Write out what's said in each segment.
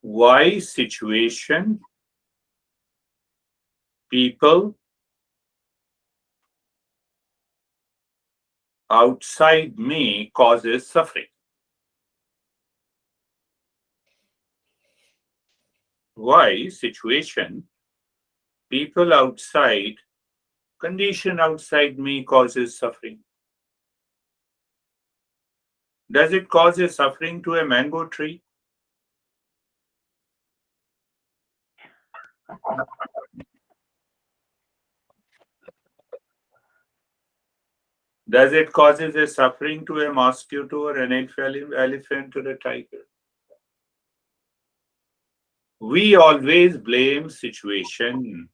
why situation, people outside me causes suffering. Why situation, people outside, condition outside me causes suffering. Does it cause a suffering to a mango tree? Does it causes a suffering to a mosquito or an elephant or a tiger? We always blame situation.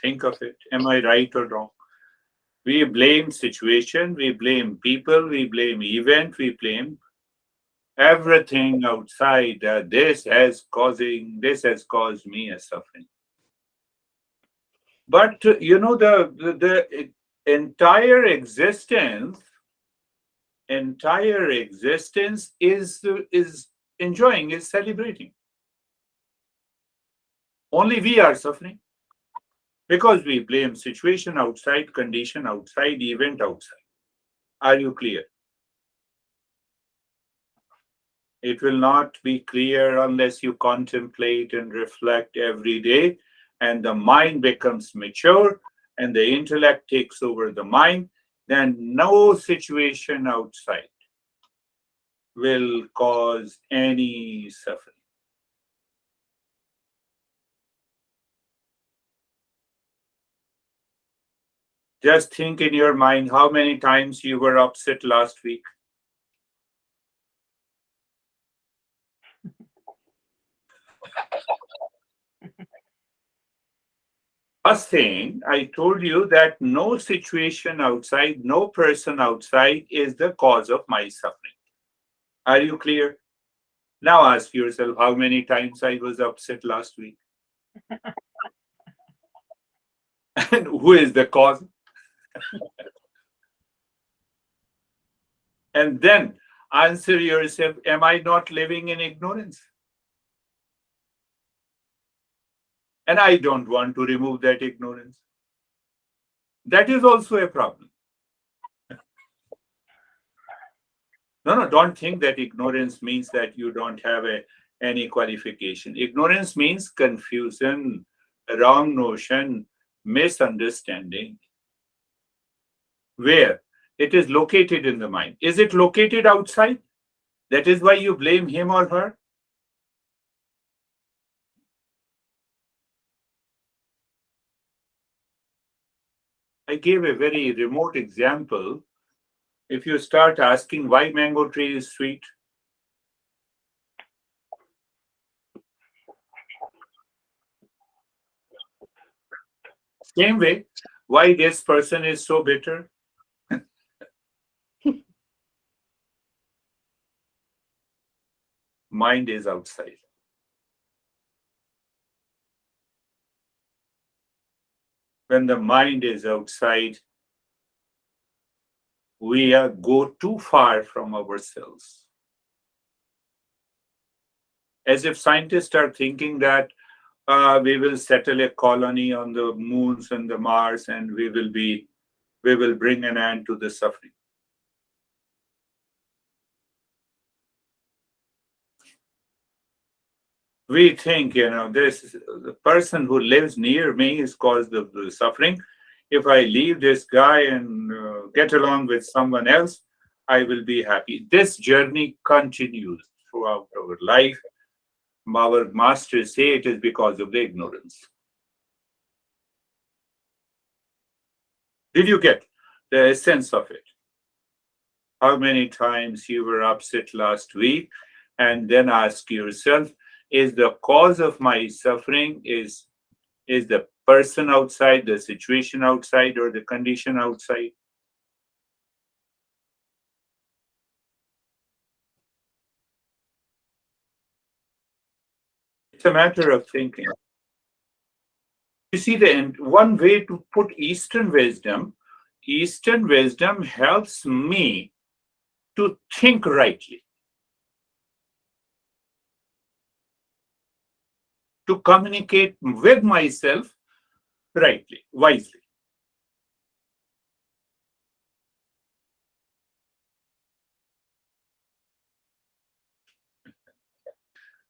Think of it. Am I right or wrong? We blame situation, we blame people, we blame event, we blame everything outside. This has caused me a suffering. But the entire existence is enjoying, is celebrating. Only we are suffering because we blame situation outside, condition outside, event outside. Are you clear? It will not be clear unless you contemplate and reflect every day, and the mind becomes mature and the intellect takes over the mind. Then no situation outside will cause any suffering. Just think in your mind how many times you were upset last week. First thing, I told you that no situation outside, no person outside is the cause of my suffering. Are you clear? Now ask yourself how many times I was upset last week. And who is the cause? And then answer yourself, am I not living in ignorance? And I don't want to remove that ignorance. That is also a problem. No, don't think that ignorance means that you don't have any qualification. Ignorance means confusion, wrong notion, misunderstanding. Where? It is located in the mind. Is it located outside? That is why you blame him or her? I gave a very remote example. If you start asking why mango tree is sweet, same way, why this person is so bitter? Mind is outside. When the mind is outside, we go too far from ourselves. As if scientists are thinking that we will settle a colony on the moons and the Mars, and we will bring an end to the suffering. We think, the person who lives near me is caused of the suffering. If I leave this guy and get along with someone else, I will be happy. This journey continues throughout our life. Our masters say it is because of the ignorance. Did you get the essence of it? How many times you were upset last week, and then ask yourself, is the cause of my suffering is the person outside, the situation outside, or the condition outside? It's a matter of thinking. You see, one way to put Eastern wisdom Eastern wisdom helps me to think rightly, to communicate with myself rightly, wisely.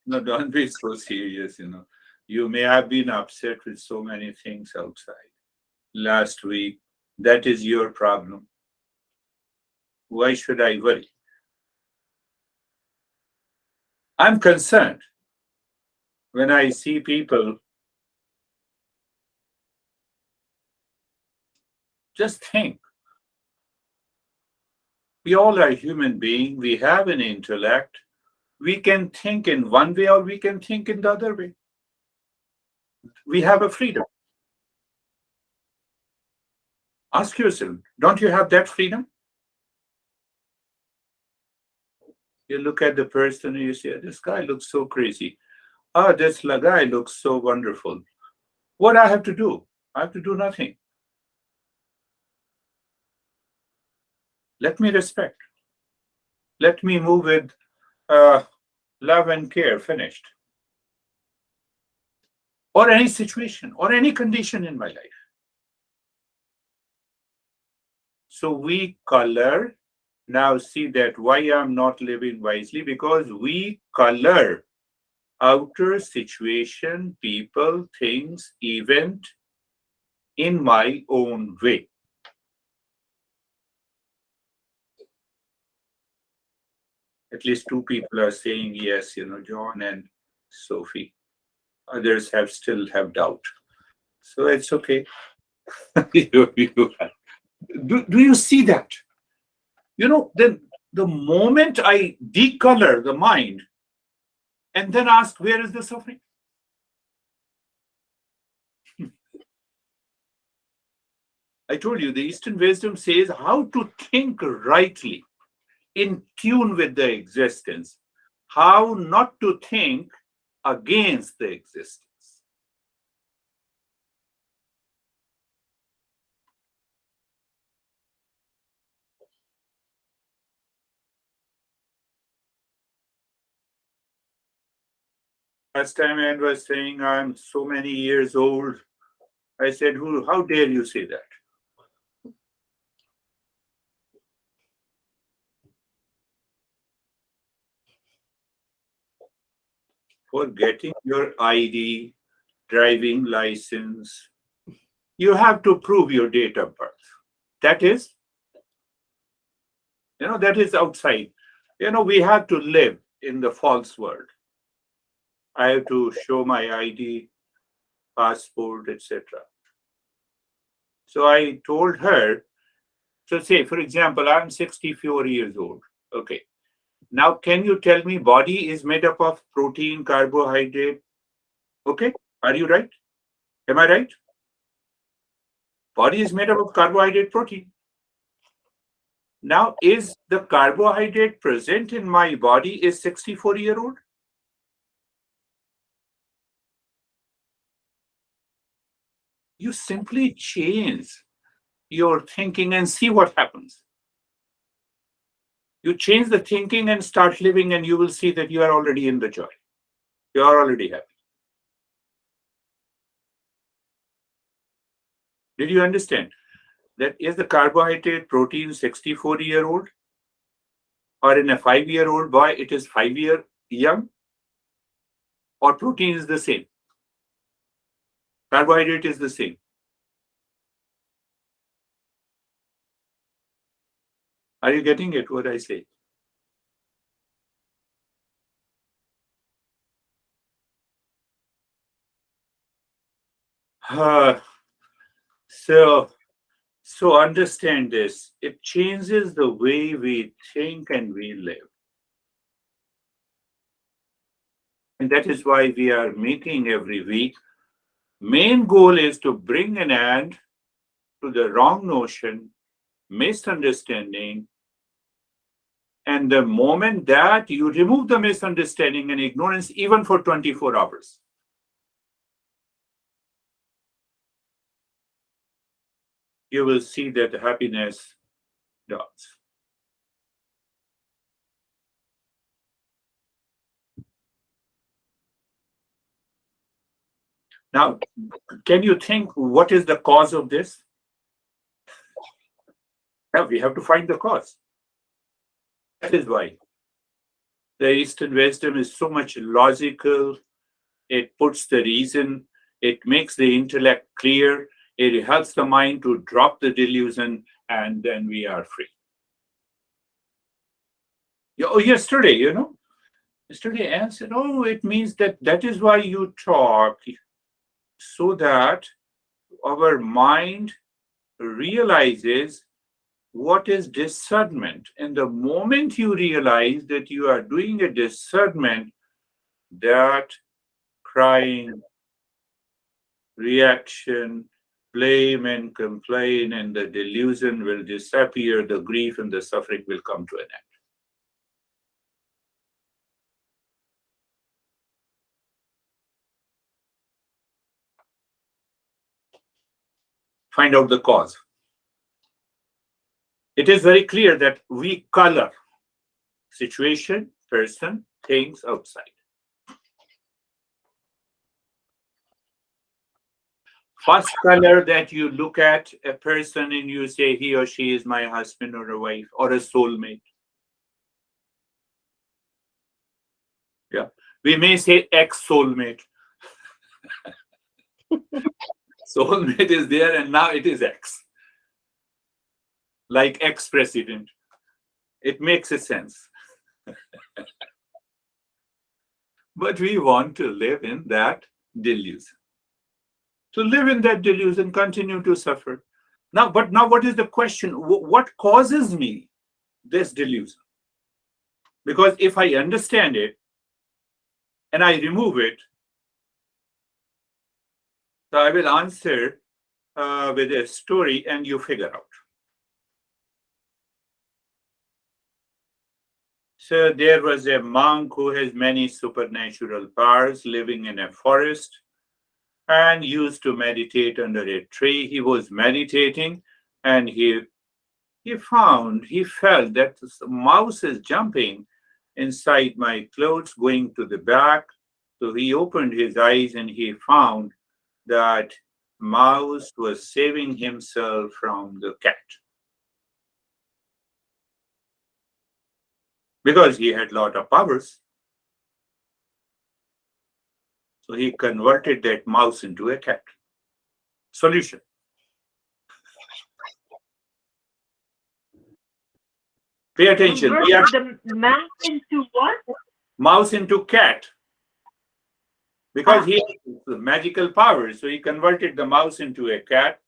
No, don't be so serious. You may have been upset with so many things outside last week. That is your problem. Why should I worry? I'm concerned when I see people. Just think, we all are human beings, we have an intellect, we can think in one way or we can think in the other way. We have a freedom. Ask yourself, don't you have that freedom? You look at the person and you say, this guy looks so crazy. Ah, this guy looks so wonderful. What I have to do? I have to do nothing. Let me respect. Let me move with uh, love and care, finished. Or any situation or any condition in my life. So we color. Now see that why I'm not living wisely, because we color outer situation, people, things, event in my own way. At least two people are saying yes, John and Sophie. Others still have doubt. So it's okay. Do you see that? Then the moment I decolor the mind and then ask, where is the suffering? I told you, the Eastern wisdom says how to think rightly, in tune with the existence, how not to think against the existence. Last time I was saying I'm so many years old. I said, how dare you say that? For getting your ID, driving license, you have to prove your date of birth. That is, that is outside. We have to live in the false world. I have to show my ID, passport, etc. So I told her, so say, for example, I'm 64 years old. Okay. Now, can you tell me body is made up of protein, carbohydrate? Okay. Are you right? Am I right? Body is made up of carbohydrate, protein. Now, is the carbohydrate present in my body is 64-year-old? You simply change your thinking and see what happens. You change the thinking and start living, and you will see that you are already in the joy. You are already happy. Did you understand? That is the carbohydrate protein 64-year-old, or in a 5-year-old boy, it is 5-year young, or protein is the same. Carbohydrate is the same. Are you getting it, what I say? Uh, so, so understand this. It changes the way we think and we live. And that is why we are meeting every week. Main goal is to bring an end to the wrong notion, misunderstanding, and the moment that you remove the misunderstanding and ignorance, even for 24 hours, you will see that happiness dawns. Now, can you think what is the cause of this? Yeah, we have to find the cause. That is why the Eastern wisdom is so much logical. It puts the reason, it makes the intellect clear, it helps the mind to drop the delusion, and then we are free. Oh, yesterday, yesterday Anne said, oh, it means that is why you talk, so that our mind realizes what is discernment. And the moment you realize that you are doing a discernment, that crying, reaction, blame and complain, and the delusion will disappear, the grief and the suffering will come to an end. Find out the cause. It is very clear that we color situation, person, things outside. First color that you look at a person and you say he or she is my husband or a wife or a soulmate. Yeah. We may say ex-soulmate. Soulmate is there and now it is ex. Like ex-president. It makes a sense. But we want to live in that delusion. To live in that delusion, continue to suffer. Now what is the question? What causes me this delusion? Because if I understand it and I remove it, so I will answer with a story and you figure out. So there was a monk who has many supernatural powers living in a forest and used to meditate under a tree. He was meditating and he felt that the mouse is jumping inside my clothes, going to the back. So he opened his eyes and he found that mouse was saving himself from the cat because he had a lot of powers. So he converted that mouse into a cat. Solution. Pay attention. Convert the mouse into what? Mouse into cat. Because he has magical powers. So he converted the mouse into a cat.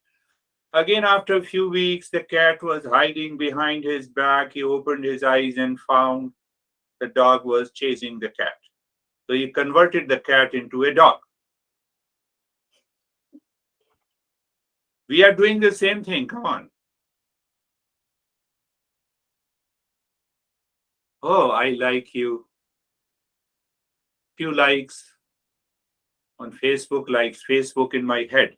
Again, after a few weeks, the cat was hiding behind his back. He opened his eyes and found the dog was chasing the cat. So he converted the cat into a dog. We are doing the same thing. Come on. Oh, I like you. Few likes on Facebook, likes Facebook in my head.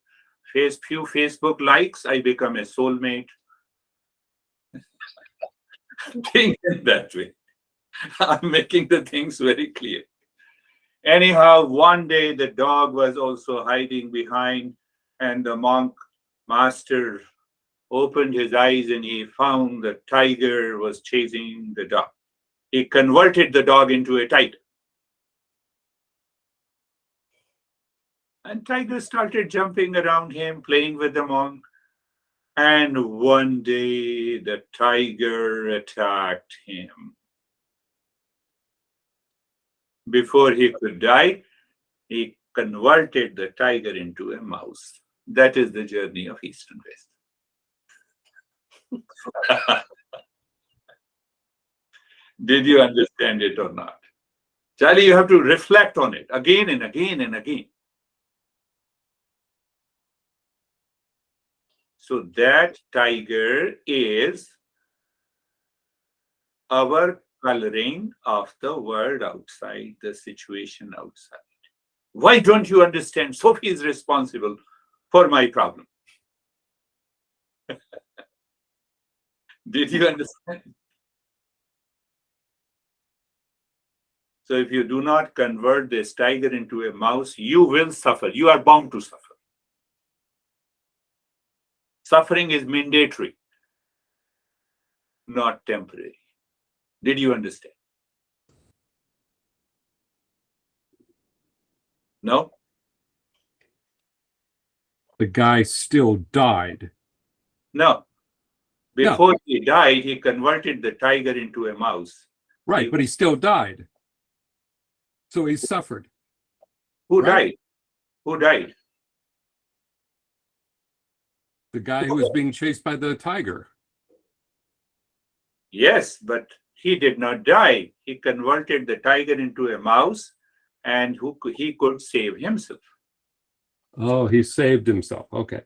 Few Facebook likes, I become a soulmate. Think in that way. I'm making the things very clear. Anyhow, one day the dog was also hiding behind, and the monk master opened his eyes and he found the tiger was chasing the dog. He converted the dog into a tiger. And tiger started jumping around him, playing with the monk. And one day the tiger attacked him. Before he could die, he converted the tiger into a mouse. That is the journey of Eastern West. Did you understand it or not? Charlie, you have to reflect on it again and again and again. So that tiger is our coloring of the world outside, the situation outside. Why don't you understand? Sophie is responsible for my problem. Did you understand? So if you do not convert this tiger into a mouse, you will suffer. You are bound to suffer. Suffering is mandatory, not temporary. Did you understand? No? The guy still died. No. No, Before he died, he converted the tiger into a mouse. right, but he still died. So he suffered. Who Right. died? Who died? The guy who was being chased by the tiger. Yes, but he did not die. He converted the tiger into a mouse, and he could save himself. Oh, he saved himself. Okay.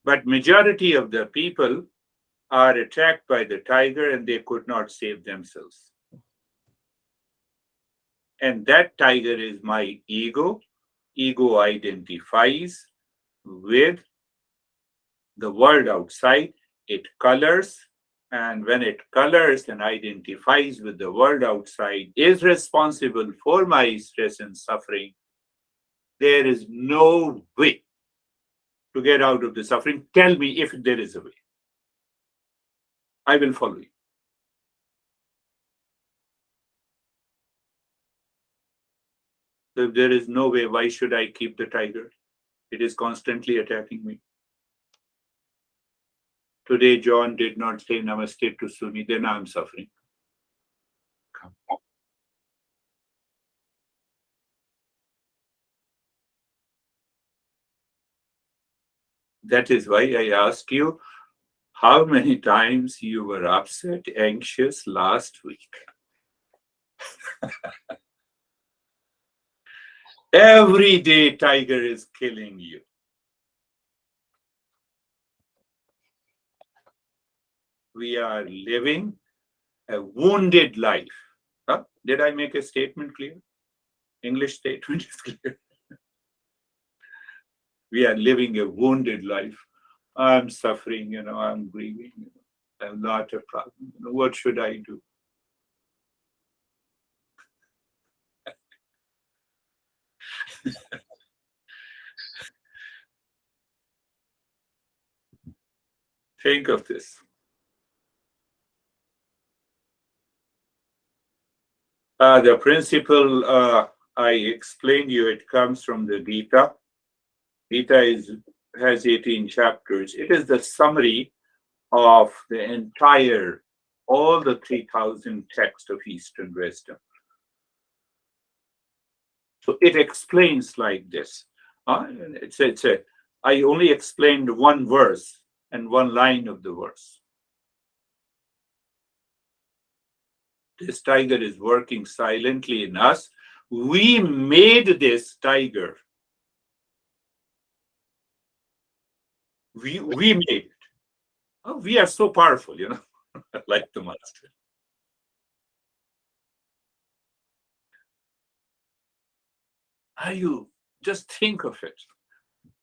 But majority of the people are attacked by the tiger and they could not save themselves. And that tiger is my ego. Ego identifies with the world outside. It colors, and when it colors and identifies with the world outside, is responsible for my stress and suffering. There is no way to get out of the suffering. Tell me if there is a way. I will follow you. So if there is no way, why should I keep the tiger? It is constantly attacking me. Today, John did not say namaste to Sumi, then I'm suffering. Come. That is why I ask you, how many times you were upset, anxious last week? Every day, tiger is killing you. We are living a wounded life. Huh? Did I make a statement clear? English statement is clear. We are living a wounded life. I'm suffering, I'm grieving, I have a lot of problems. What should I do? Think of this. The principle I explained you, it comes from the Gita. Gita has 18 chapters. It is the summary of the entire, all the 3,000 texts of Eastern wisdom. So it explains like this. I only explained one verse and one line of the verse. This tiger is working silently in us. We made this tiger. We made it. Oh, we are so powerful, like the master. You just think of it.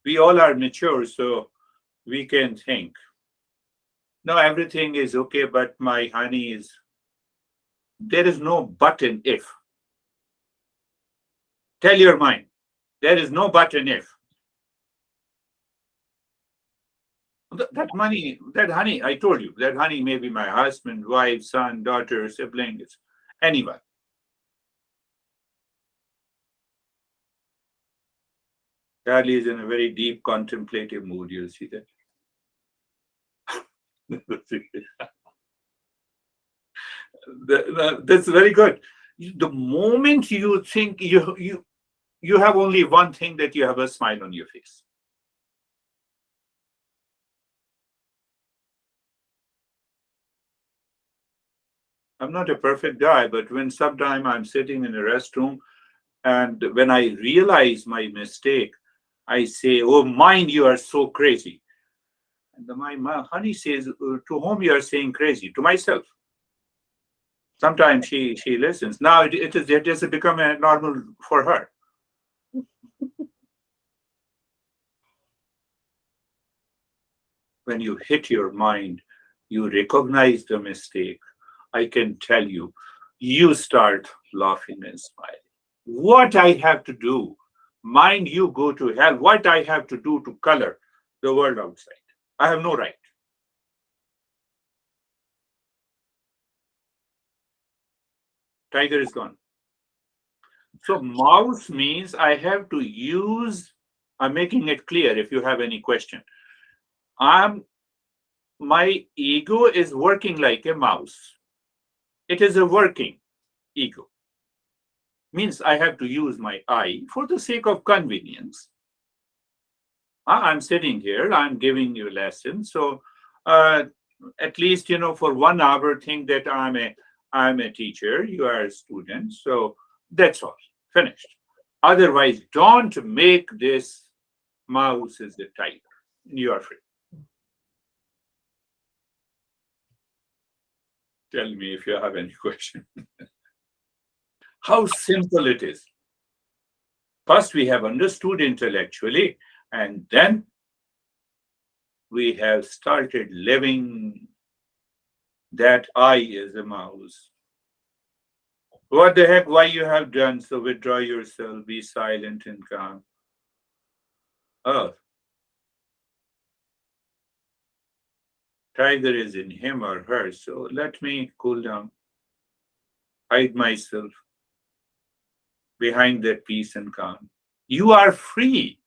We all are mature, so we can think. No, everything is okay, but my honey is. There is no but and if. Tell your mind, there is no but and if. That money, that honey, I told you, that honey may be my husband, wife, son, daughter, siblings, anyone. Charlie is in a very deep contemplative mood, you'll see that. That's very good. The moment you think you have only one thing, that you have a smile on your face. I'm not a perfect guy, but when sometime I'm sitting in a restroom and when I realize my mistake, I say, "Oh, mind, you are so crazy." And my honey says, "To whom you are saying crazy?" To myself. Sometimes she listens. Now it has become a normal for her. when you hit your mind, you recognize the mistake, I can tell you, you start laughing and smiling. What I have to do, mind you go to hell, what I have to do to color the world outside? I have no right. Tiger is gone. So mouse means I have to use, I'm making it clear if you have any question. I'm my ego is working like a mouse. It is a working ego. Means I have to use my eye for the sake of convenience. I'm sitting here, I'm giving you lessons. So uh, at least for 1 hour think that I'm a teacher, you are a student. So that's all. Finished. Otherwise, don't make this mouse as a tiger. You are free. Tell me if you have any question. How simple it is. First, we have understood intellectually, and then we have started living that I is a mouse. What the heck, why you have done? So withdraw yourself, be silent and calm. Oh, tiger is in him or her, so let me cool down, hide myself behind that peace and calm. You are free.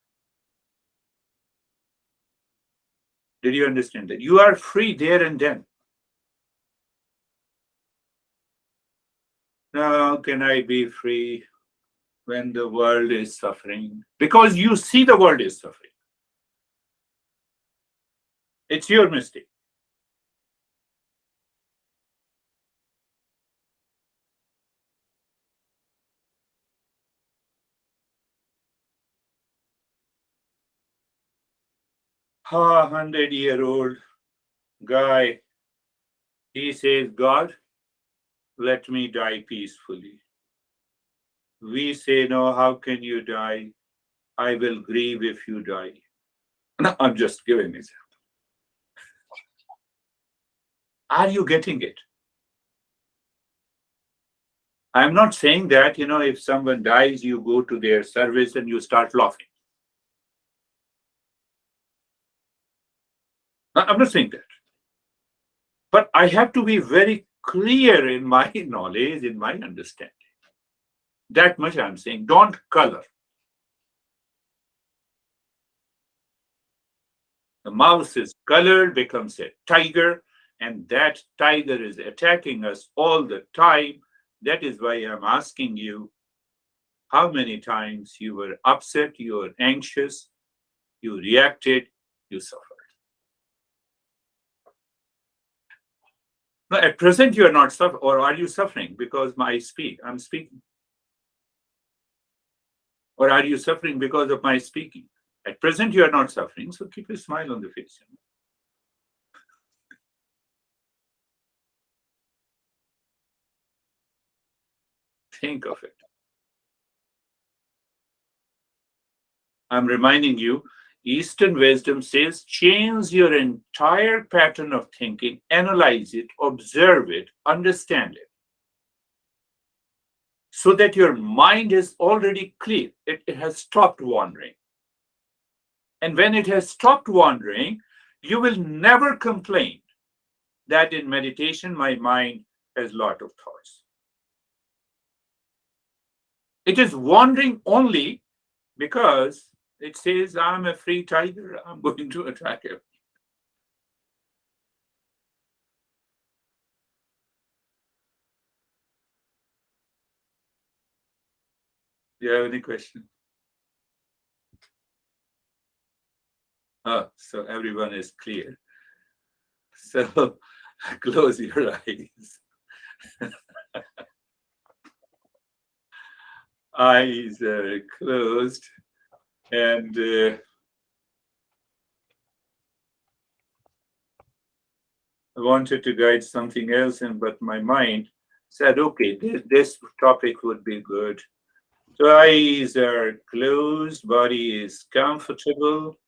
Did you understand that? You are free there and then. Now, can I be free when the world is suffering? Because you see the world is suffering. It's your mistake. Ah, 100-year-old guy, he says, God, let me die peacefully. We say, no, how can you die? I will grieve if you die. No, I'm just giving an example. Are you getting it? I'm not saying that, if someone dies, you go to their service and you start laughing. I'm not saying that. But I have to be very clear in my knowledge, in my understanding. That much I'm saying. Don't color. The mouse is colored, becomes a tiger, and that tiger is attacking us all the time. That is why I'm asking you how many times you were upset, you were anxious, you reacted, you suffered. Now, at present, you are not suffering, or are you suffering because I'm speaking? Or are you suffering because of my speaking? At present, you are not suffering, so keep a smile on the face. Think of it. I'm reminding you, Eastern wisdom says change your entire pattern of thinking, analyze it, observe it, understand it, so that your mind is already clear. It has stopped wandering. And when it has stopped wandering, you will never complain that in meditation my mind has a lot of thoughts. It is wandering only because it says, I'm a free tiger, I'm going to attack him. Do you have any question? Oh, so everyone is clear. So close your eyes. Eyes are closed. And I wanted to guide something else, but my mind said, okay, this topic would be good. So eyes are closed, body is comfortable.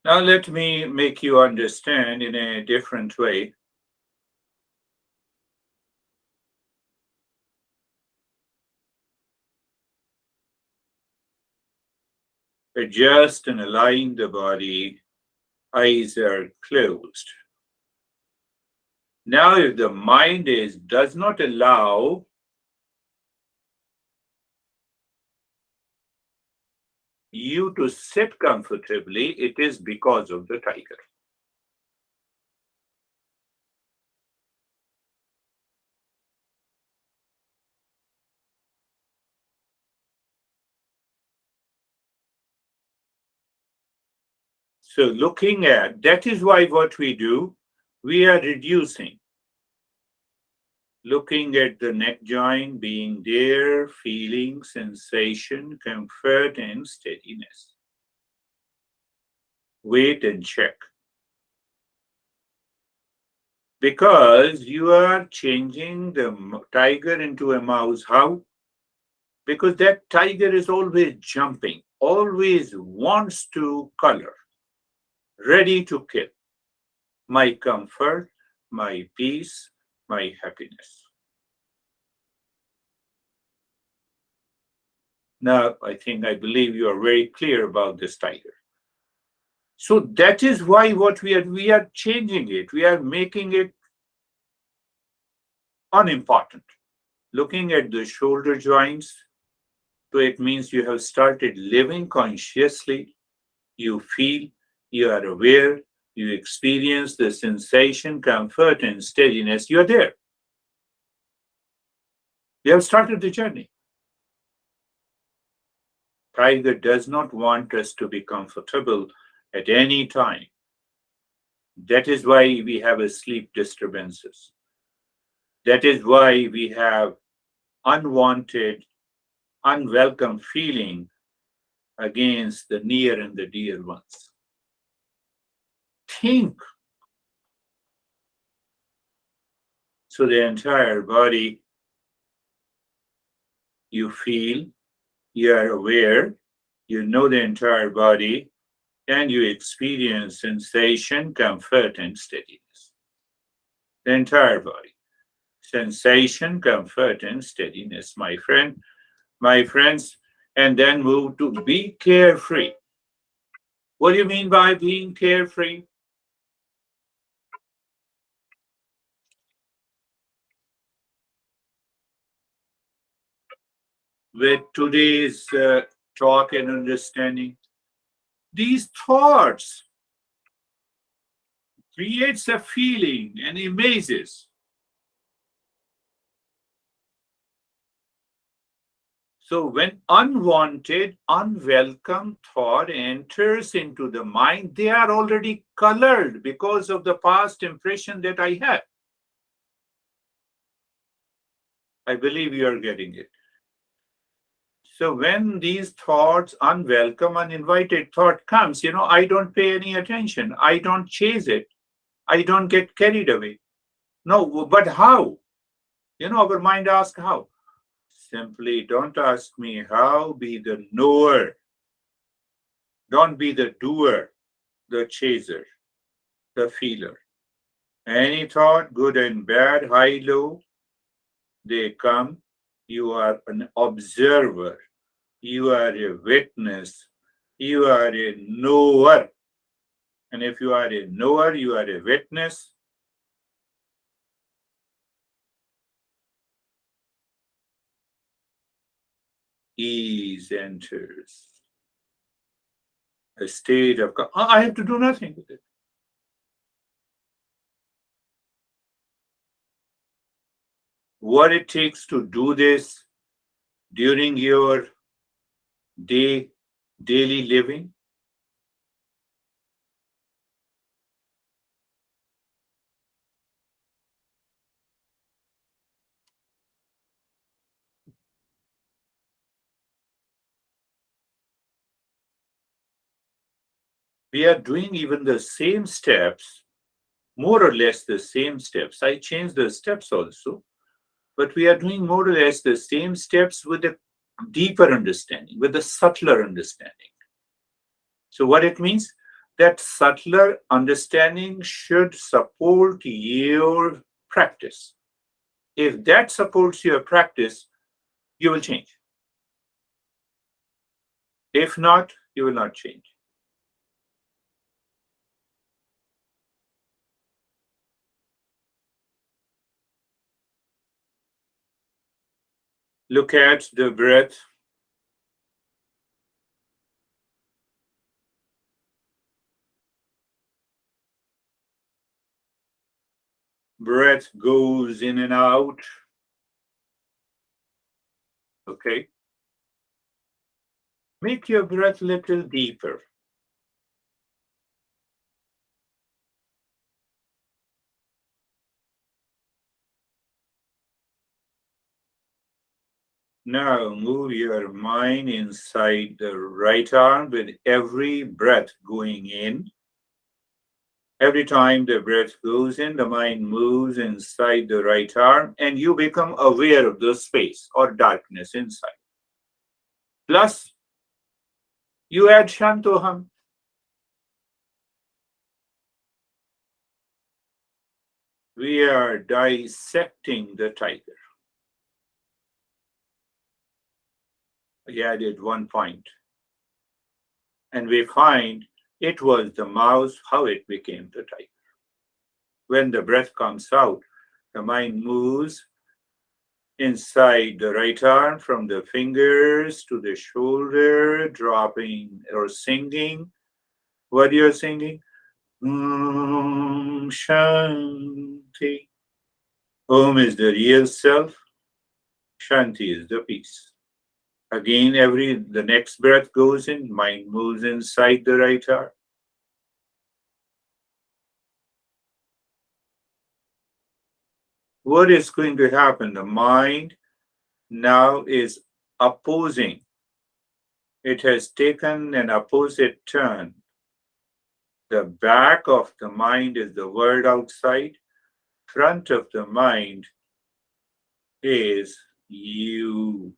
Now, let me make you understand in a different way. Adjust and align the body. Eyes are closed. Now, if the mind does not allow you to sit comfortably, it is because of the tiger. So, looking at that is why what we do, we are reducing, looking at the neck joint being there, feeling sensation, comfort, and steadiness. Wait and check. Because you are changing the tiger into a mouse. How? Because that tiger is always jumping, always wants to color, ready to kill. My comfort, my peace, my happiness. Now, I believe you are very clear about this tiger. So that is why what we are changing it. We are making it unimportant. Looking at the shoulder joints, so it means you have started living consciously. You feel, you are aware, you experience the sensation, comfort, and steadiness. You are there. You have started the journey. Tiger does not want us to be comfortable at any time. That is why we have a sleep disturbances. That is why we have unwanted, unwelcome feeling against the near and the dear ones. Think. So the entire body, you feel, you are aware, you know the entire body, and you experience sensation, comfort, and steadiness. The entire body. Sensation, comfort, and steadiness, my friend, my friends, and then move to be carefree. What do you mean by being carefree? With today's talk and understanding, these thoughts creates a feeling and images. So when unwanted, unwelcome thought enters into the mind, they are already colored because of the past impression that I had. I believe you are getting it. So when these thoughts, unwelcome, uninvited thought comes, I don't pay any attention. I don't chase it. I don't get carried away. No, but how? Our mind asks how. Simply don't ask me how, be the knower. Don't be the doer, the chaser, the feeler. Any thought, good and bad, high, low, they come. You are an observer. You are a witness. You are a knower. And if you are a knower, you are a witness. Ease enters. A state of, I have to do nothing with it. What it takes to do this during your daily living, we are doing even the same steps, more or less the same steps. I changed the steps also, but we are doing more or less the same steps with a deeper understanding, with a subtler understanding. So, what it means? that subtler understanding should support your practice. If that supports your practice, you will change. If not, you will not change. Look at the breath. Breath goes in and out. Okay. Make your breath a little deeper. Now move your mind inside the right arm with every breath going in. Every time the breath goes in, the mind moves inside the right arm and you become aware of the space or darkness inside. Plus, you add Shantoham. We are dissecting the tiger. We added 1 point. And we find it was the mouse, how it became the tiger. When the breath comes out, the mind moves inside the right arm from the fingers to the shoulder, dropping or singing. What you're singing? Om Shanti. Om is the real self. Shanti is the peace. Again, the next breath goes in, mind moves inside the right arm. What is going to happen? The mind now is opposing. It has taken an opposite turn. The back of the mind is the world outside. Front of the mind is you.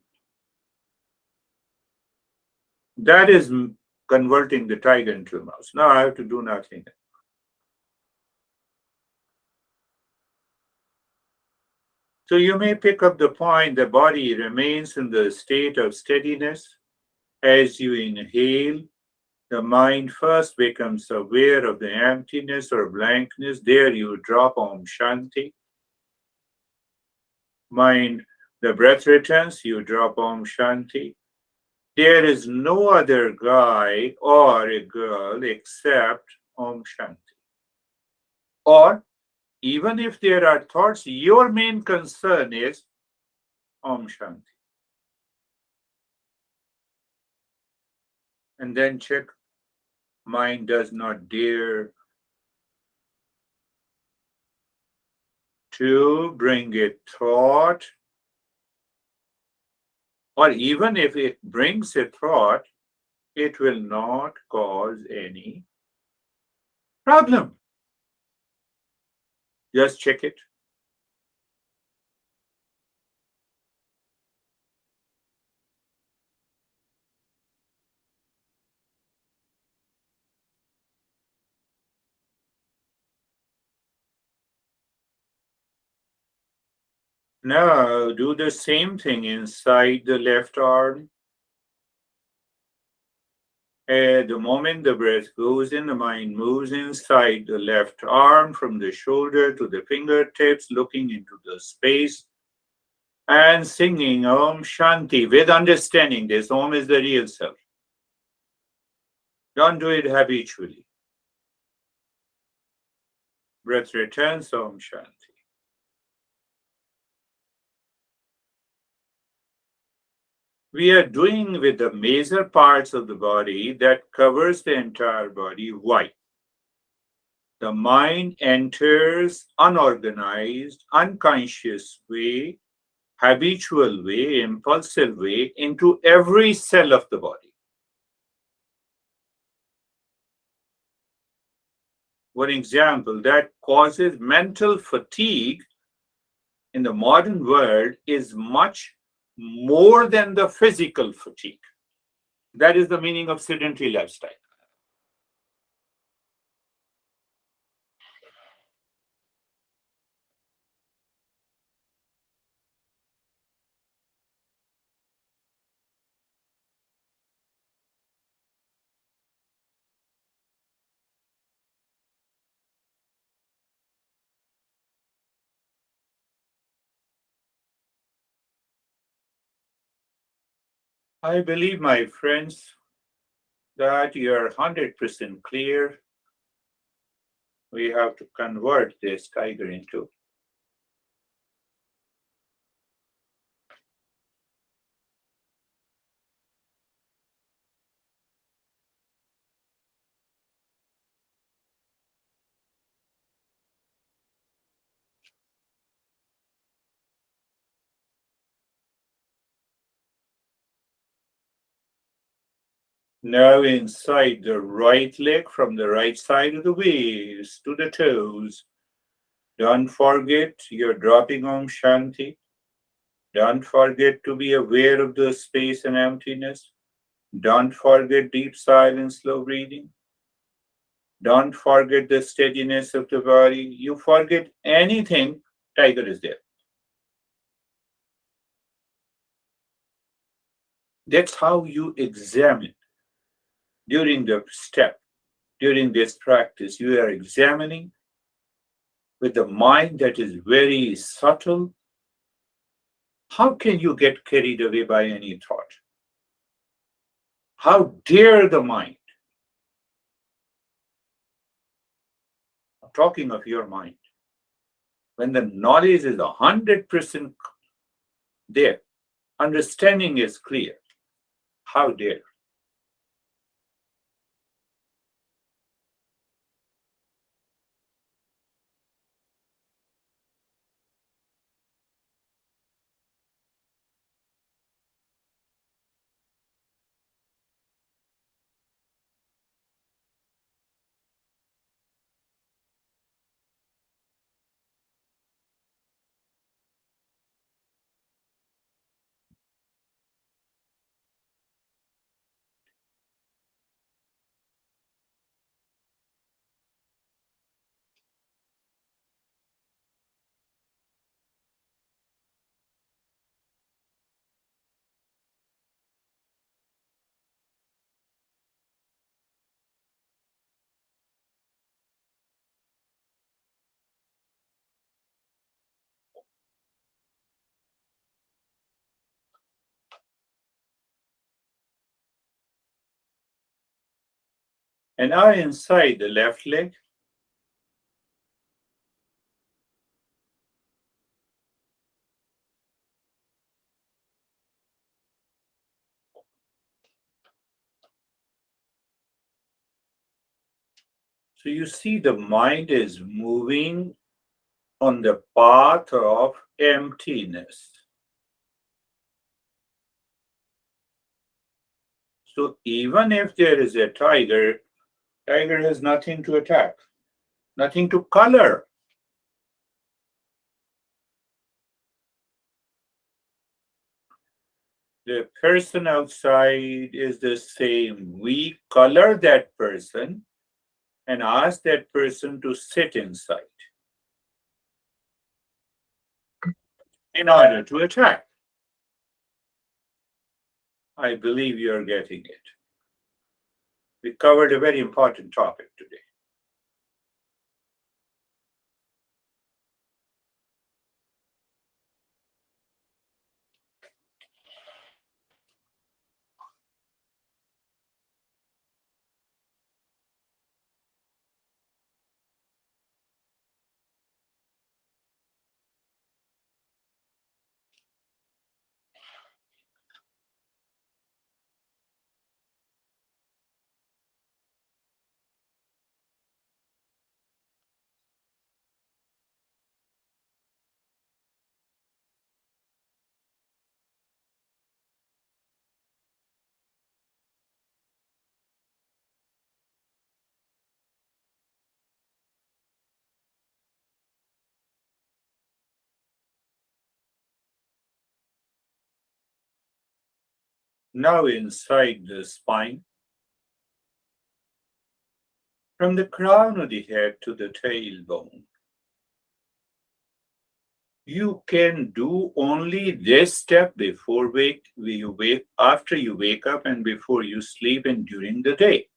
That is converting the tiger into a mouse. Now I have to do nothing. So you may pick up the point the body remains in the state of steadiness. As you inhale, the mind first becomes aware of the emptiness or blankness. There you drop Om Shanti. Mind, the breath returns, you drop Om Shanti. There is no other guy or a girl except Om Shanti. Or even if there are thoughts, your main concern is Om Shanti. And then check, mind does not dare to bring a thought, or even if it brings a thought, it will not cause any problem. Just check it. Now do the same thing inside the left arm. At the moment the breath goes in, the mind moves inside the left arm from the shoulder to the fingertips, looking into the space and singing Om Shanti with understanding this. Om is the real self. Don't do it habitually. Breath returns, Om Shanti. We are doing with the major parts of the body that covers the entire body. Why? The mind enters unorganized, unconscious way, habitual way, impulsive way into every cell of the body. One example that causes mental fatigue in the modern world is much more than the physical fatigue. That is the meaning of sedentary lifestyle. I believe, my friends, that you're 100% clear. We have to convert this tiger into. Now inside the right leg from the right side of the waist to the toes. Don't forget you're dropping Om Shanti. Don't forget to be aware of the space and emptiness. Don't forget deep silence, slow breathing. Don't forget the steadiness of the body. You forget anything, tiger is there. That's how you examine during the step, during this practice. You are examining with the mind that is very subtle. How can you get carried away by any thought? How dare the mind? I'm talking of your mind. When the knowledge is 100% there, understanding is clear. How dare? And now inside the left leg, so you see the mind is moving on the path of emptiness. So even if there is a tiger, tiger has nothing to attack, nothing to color. The person outside is the same. We color that person and ask that person to sit inside in order to attack. I believe you are getting it. We covered a very important topic today. Now inside the spine, from the crown of the head to the tailbone, you can do only this step before you wake, after you wake up, and before you sleep, and during the day.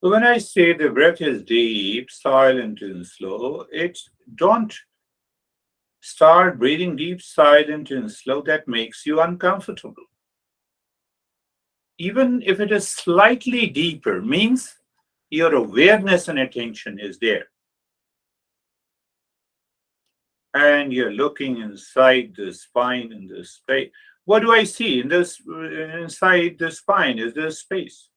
So when I say the breath is deep, silent, and slow, it's don't start breathing deep, silent, and slow. That makes you uncomfortable. Even if it is slightly deeper, means your awareness and attention is there. And you're looking inside the spine in the space. What do I see in this inside the spine? Is there space?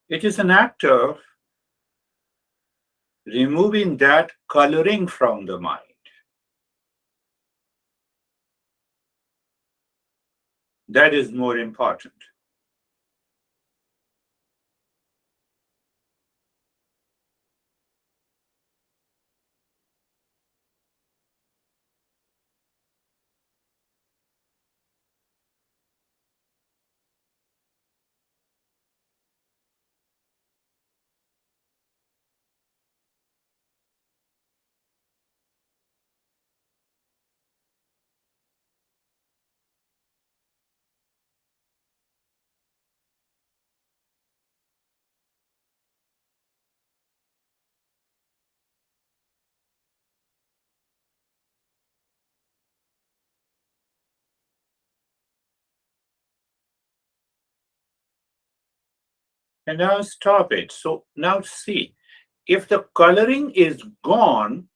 It is an act of removing that coloring from the mind. That is more important. And now stop it. So now see, if the coloring is gone,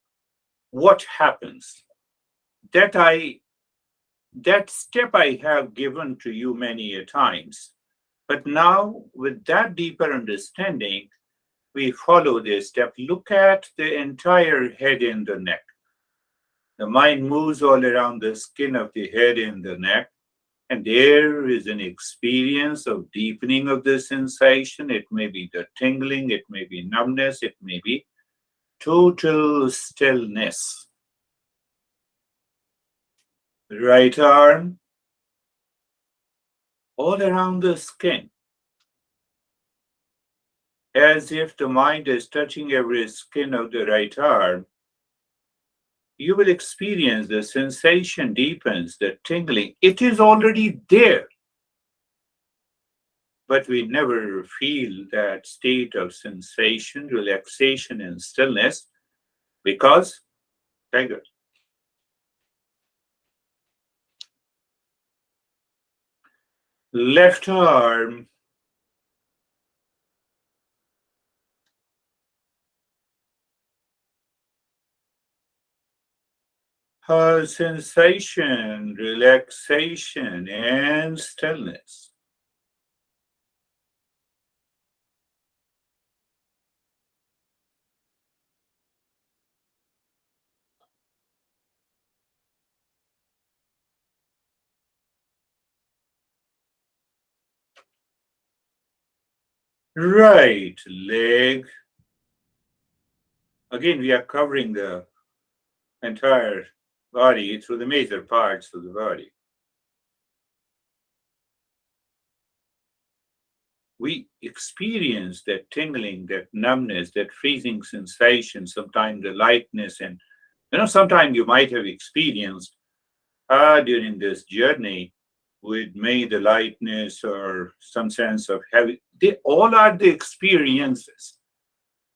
what happens? That I that step I have given to you many a times. But now, with that deeper understanding, we follow this step. Look at the entire head and the neck. The mind moves all around the skin of the head and the neck, and there is an experience of deepening of the sensation. It may be the tingling, it may be numbness, it may be total stillness. Right arm, all around the skin, as if the mind is touching every skin of the right arm. You will experience the sensation deepens, the tingling. It is already there, but we never feel that state of sensation, relaxation, and stillness because, tiger, left arm, sensation, relaxation, and stillness. Right leg. Again, we are covering the entire body through the major parts of the body. We experience that tingling, that numbness, that freezing sensation, sometimes the lightness. And, sometimes you might have experienced during this journey with maybe the lightness or some sense of heavy. They all are the experiences,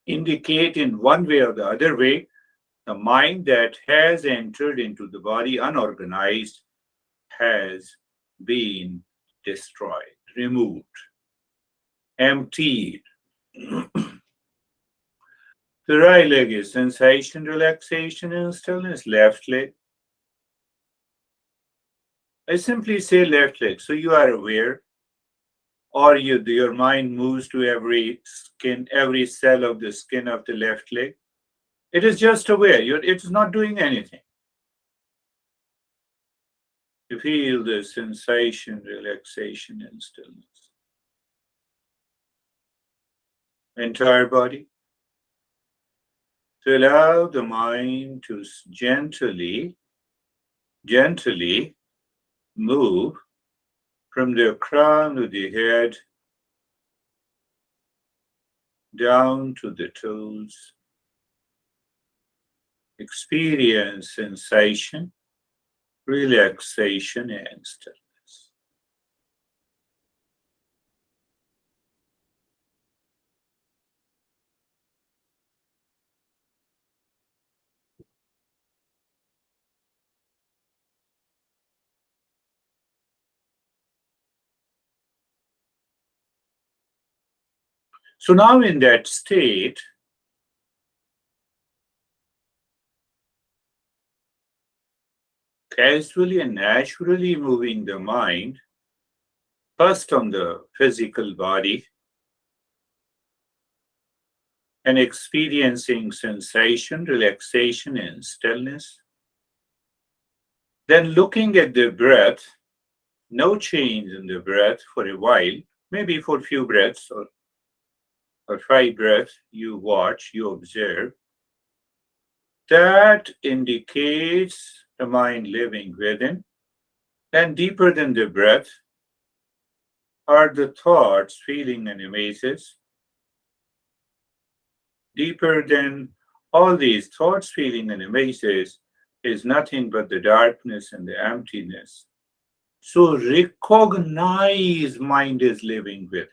indicate in one way or the other way the mind that has entered into the body unorganized has been destroyed, removed, emptied. The right leg is sensation, relaxation, and stillness. Left leg, I simply say left leg, so you are aware, or your mind moves to every skin, every cell of the skin of the left leg. It is just aware. It's not doing anything. You feel the sensation, relaxation, and stillness. Entire body. To allow the mind to gently move from the crown of the head down to the toes. Experience sensation, relaxation, and stillness. So now in that state, casually and naturally moving the mind first on the physical body and experiencing sensation, relaxation, and stillness. Then looking at the breath, no change in the breath for a while, maybe for a few breaths or 5 breaths, you watch, you observe. That indicates the mind living within. And deeper than the breath are the thoughts, feeling, and images. Deeper than all these thoughts, feeling, and images is nothing but the darkness and the emptiness. So recognize mind is living within.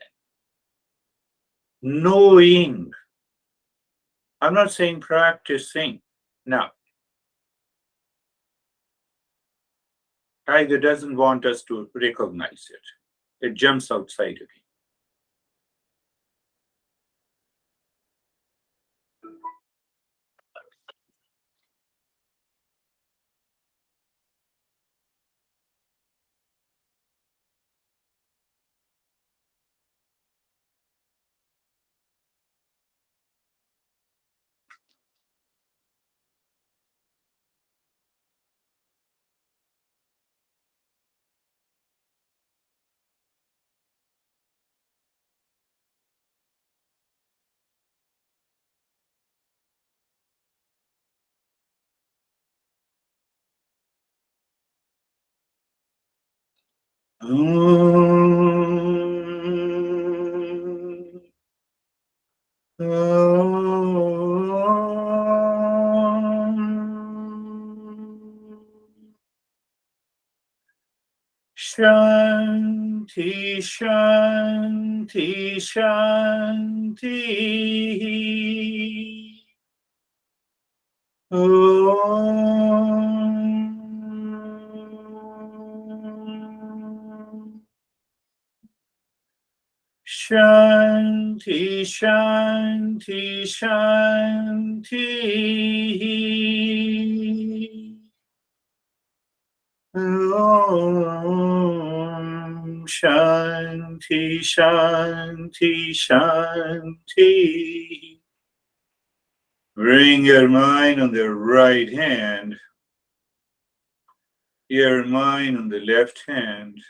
Knowing. I'm not saying practicing. Now, Tiger doesn't want us to recognize it. It jumps outside again. Shanti, Shanti, Shanti. Om. Shanti, Shanti, Shanti. Om Shanti, Shanti, Shanti. Bring your mind on the right hand, your mind on the left hand.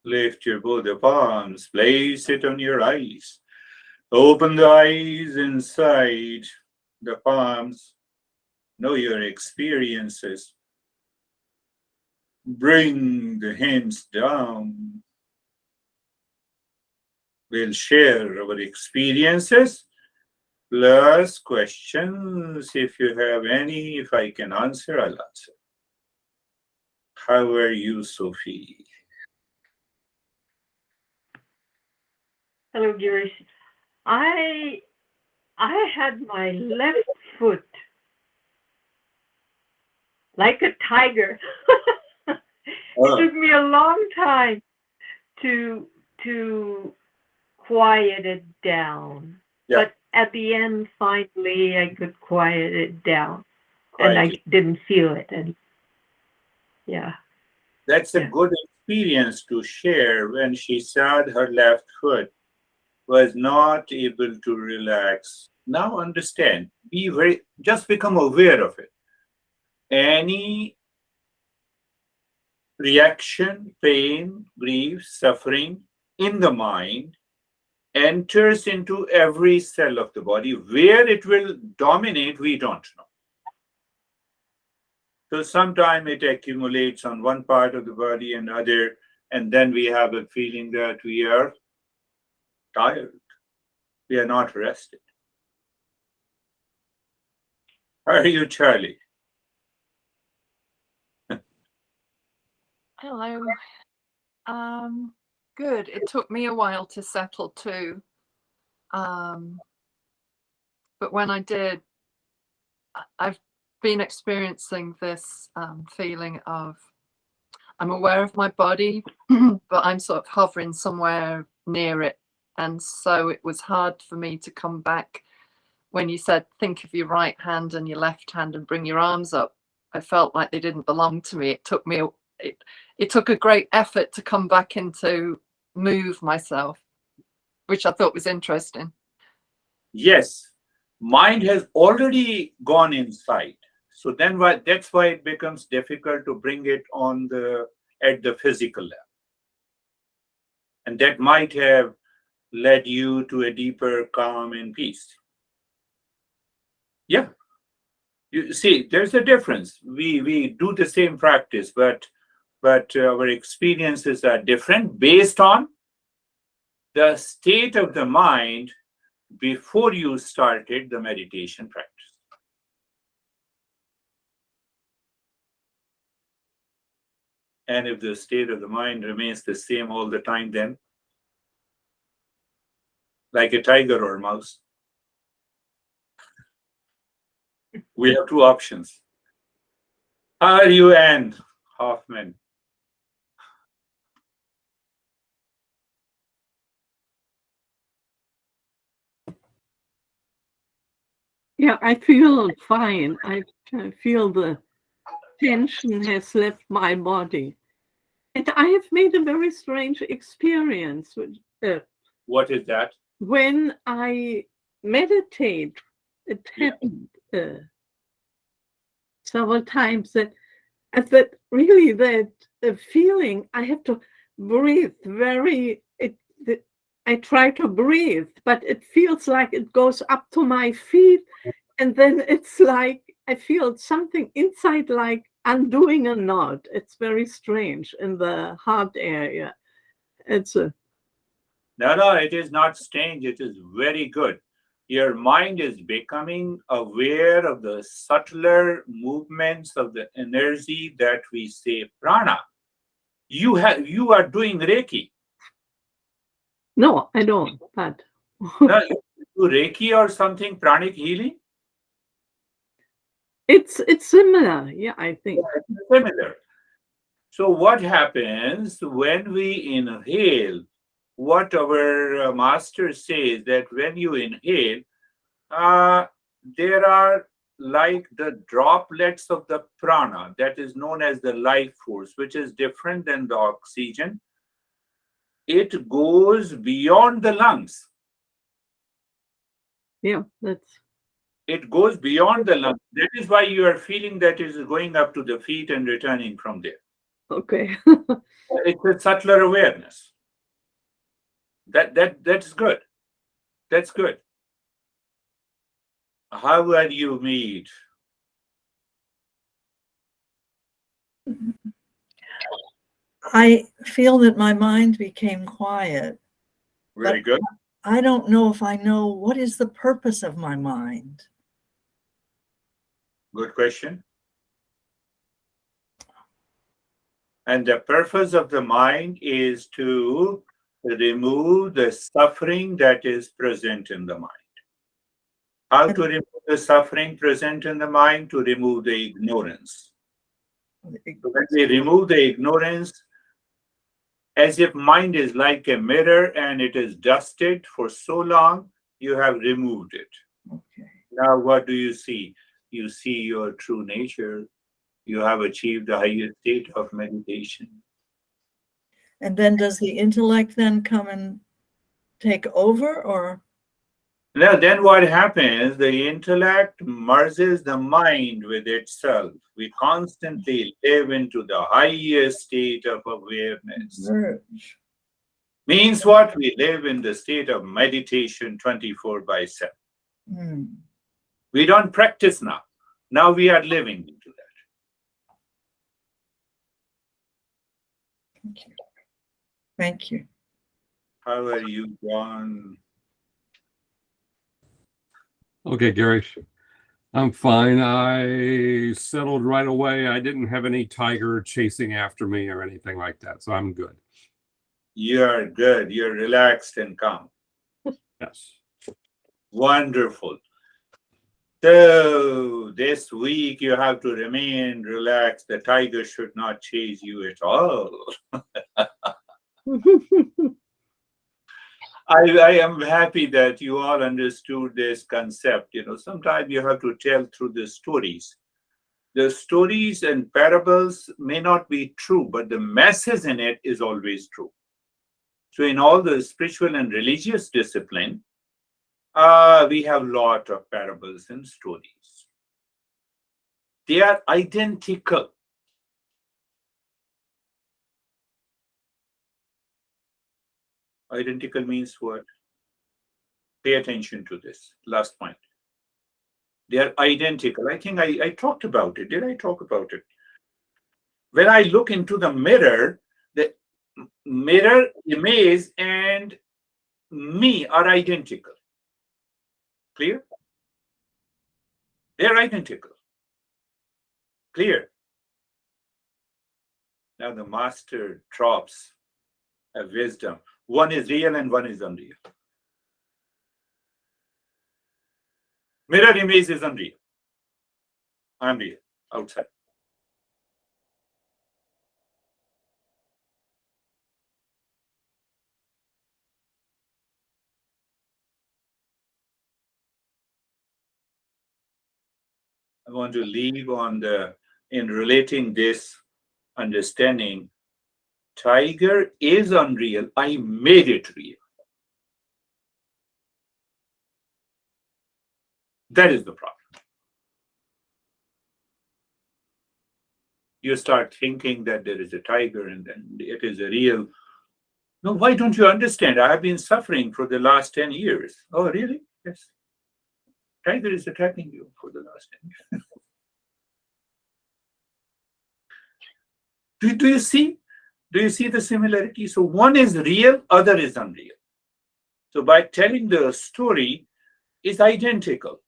Lift your both the palms, place it on your eyes. Open the eyes inside the palms. Know your experiences. Bring the hands down. We'll share our experiences plus questions. If you have any, if I can answer, I'll answer. How are you, Sophie? Hello, Girish. I had my left foot like a tiger. It took me a long time to quiet it down. Yeah. But at the end, finally, I could quiet it down, and I Quietly. didn't feel it. And yeah, That's a yeah. good experience to share when she said her left foot was not able to relax. Now understand, just become aware of it. Any reaction, pain, grief, suffering in the mind enters into every cell of the body. Where it will dominate, we don't know. So sometimes it accumulates on one part of the body and other, and then we have a feeling that we are tired. We are not rested. How are you, Charlie? Hello. Good. It took me a while to settle too. But when I did, I've been experiencing this feeling of I'm aware of my body, but I'm sort of hovering somewhere near it. And so it was hard for me to come back. When you said, think of your right hand and your left hand and bring your arms up, I felt like they didn't belong to me. It took a great effort to come back and to move myself, which I thought was interesting. Yes, mind has already gone inside. So then that's why it becomes difficult to bring it at the physical level. And that might have led you to a deeper calm and peace. Yeah. You see, there's a difference. We do the same practice, but our experiences are different based on the state of the mind before you started the meditation practice. And if the state of the mind remains the same all the time, then like a tiger or a mouse, we have two options. How are you, Anne Hoffman? Yeah, I feel fine. I feel the tension has left my body. And I have made a very strange experience. What is that? When I meditate, it happened several times that really that feeling I have to breathe I try to breathe, but it feels like it goes up to my feet, and then it's like I feel something inside like undoing a knot. It's very strange in the heart area. No, it is not strange. It is very good. Your mind is becoming aware of the subtler movements of the energy that we say prana. You are doing Reiki. No, I don't. But No, you do Reiki or something, pranic healing? it's similar. Yeah, I think. Yeah, it's similar. So what happens when we inhale? What our master says that when you inhale, there are like the droplets of the prana that is known as the life force, which is different than the oxygen. It goes beyond the lungs. Yeah, It goes beyond the lungs. That is why you are feeling that it is going up to the feet and returning from there. okay. It's a subtler awareness. That's good. That's good. How will you meet? I feel that my mind became quiet. Very good. I don't know if I know what is the purpose of my mind. Good question. And the purpose of the mind is to remove the suffering that is present in the mind. How to remove the suffering present in the mind? To remove the ignorance. So when we remove the ignorance, as if mind is like a mirror and it is dusted for so long, you have removed it. Okay. Now what do you see? You see your true nature. You have achieved the highest state of meditation. And then does the intellect then come and take over, or? Now, then what happens? The intellect merges the mind with itself. We constantly live into the highest state of awareness. Merge. Means what? We live in the state of meditation 24/7. We don't practice now. Now we are living into that. Thank you. Thank you. How are you, John? Okay, Girish. I'm fine. I settled right away. I didn't have any tiger chasing after me or anything like that, so I'm good. You're good. You're relaxed and calm. Yes. Wonderful. So this week you have to remain relaxed. The tiger should not chase you at all. I am happy that you all understood this concept. Sometimes you have to tell through the stories. The stories and parables may not be true, but the message in it is always true. So in all the spiritual and religious discipline, we have a lot of parables and stories. They are identical. Identical means what? Pay attention to this last point. They are identical. I think I talked about it. Did I talk about it? When I look into the mirror image and me are identical. Clear? They're identical. Clear? Now the master drops a wisdom. One is real and one is unreal. Mirror image is unreal. I'm real outside. I want to leave in relating this understanding. Tiger is unreal. I made it real. That is the problem. You start thinking that there is a tiger and then it is a real. No, why don't you understand? I have been suffering for the last 10 years. Oh, really? Yes. Tiger is attacking you for the last 10 years. Do you see? Do you see the similarity? So one is real, other is unreal. So by telling the story is identical.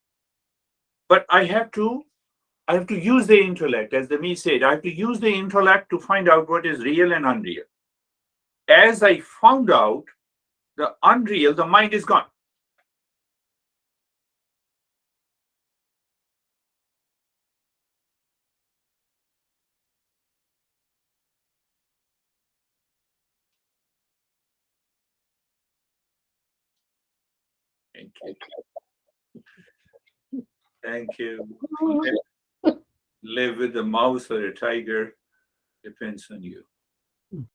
But I have to use the intellect, as the me said, I have to use the intellect to find out what is real and unreal. As I found out the unreal, the mind is gone. Thank you. Thank you. Live with a mouse or a tiger depends on you.